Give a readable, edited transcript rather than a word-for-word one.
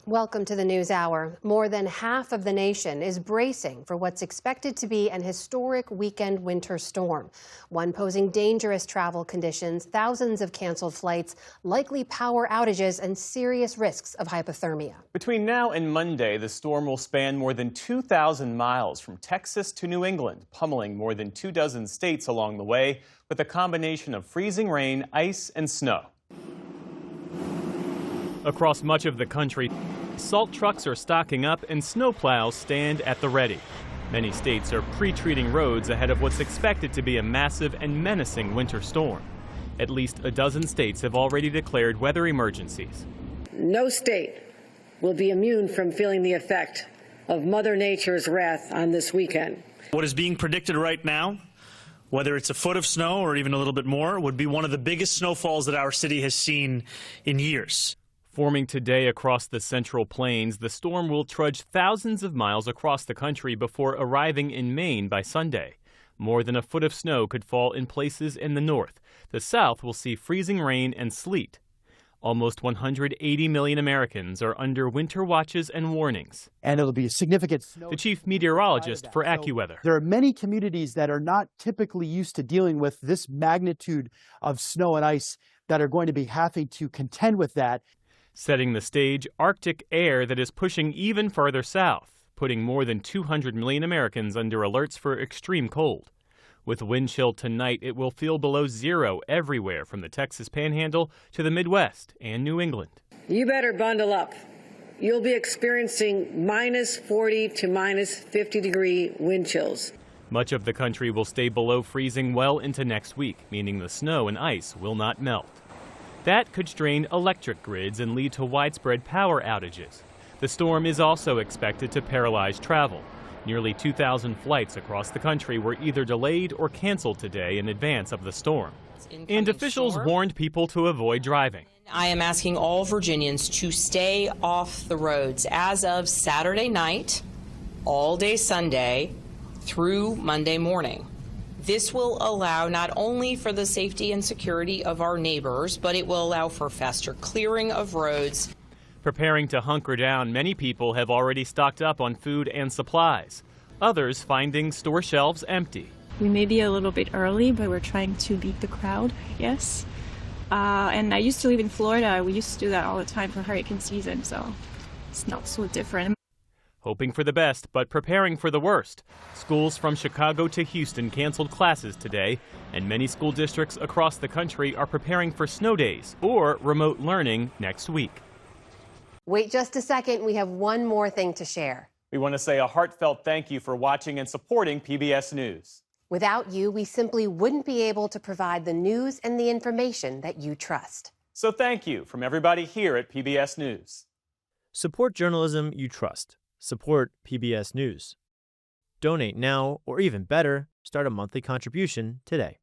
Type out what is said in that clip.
Welcome to the News Hour. More than half of the nation is bracing for what's expected to be an historic weekend winter storm, one posing dangerous travel conditions, thousands of canceled flights, likely power outages, and serious risks of hypothermia. Between now and Monday, the storm will span more than 2,000 miles from Texas to New England, pummeling more than 24 states along the way with a combination of freezing rain, ice, and snow. Across much of the country, salt trucks are stocking up and snowplows stand at the ready. Many states are pre-treating roads ahead of what's expected to be a massive and menacing winter storm. At least a dozen states have already declared weather emergencies. No state will be immune from feeling the effect of Mother Nature's wrath on this weekend. What is being predicted right now, whether it's a foot of snow or even a little bit more, would be one of the biggest snowfalls that our city has seen in years. Forming today across the Central Plains, the storm will trudge thousands of miles across the country before arriving in Maine by Sunday. More than a foot of snow could fall in places in the north. The south will see freezing rain and sleet. Almost 180 million Americans are under winter watches and warnings. And it'll be a significant snow. The chief meteorologist for AccuWeather. There are many communities that are not typically used to dealing with this magnitude of snow and ice that are going to be having to contend with that. Setting the stage, Arctic air that is pushing even further south, putting more than 200 million Americans under alerts for extreme cold. With wind chill tonight, it will feel below zero everywhere from the Texas Panhandle to the Midwest and New England. You better bundle up. You'll be experiencing minus 40 to minus 50 degree wind chills. Much of the country will stay below freezing well into next week, meaning the snow and ice will not melt. That could strain electric grids and lead to widespread power outages. The storm is also expected to paralyze travel. Nearly 2,000 flights across the country were either delayed or canceled today in advance of the storm. And officials warned people to avoid driving. I am asking all Virginians to stay off the roads as of Saturday night, all day Sunday, through Monday morning. This will allow not only for the safety and security of our neighbors, but it will allow for faster clearing of roads. Preparing to hunker down, many people have already stocked up on food and supplies. Others finding store shelves empty. We may be a little bit early, but we're trying to beat the crowd, yes. And I used to live in Florida. We used to do that all the time for hurricane season, so it's not so different. Hoping for the best, but preparing for the worst. Schools from Chicago to Houston canceled classes today, and many school districts across the country are preparing for snow days or remote learning next week. Wait just a second. We have one more thing to share. We want to say a heartfelt thank you for watching and supporting PBS News. Without you, we simply wouldn't be able to provide the news and the information that you trust. So thank you from everybody here at PBS News. Support journalism you trust. Support PBS News. Donate now, or even better, start a monthly contribution today.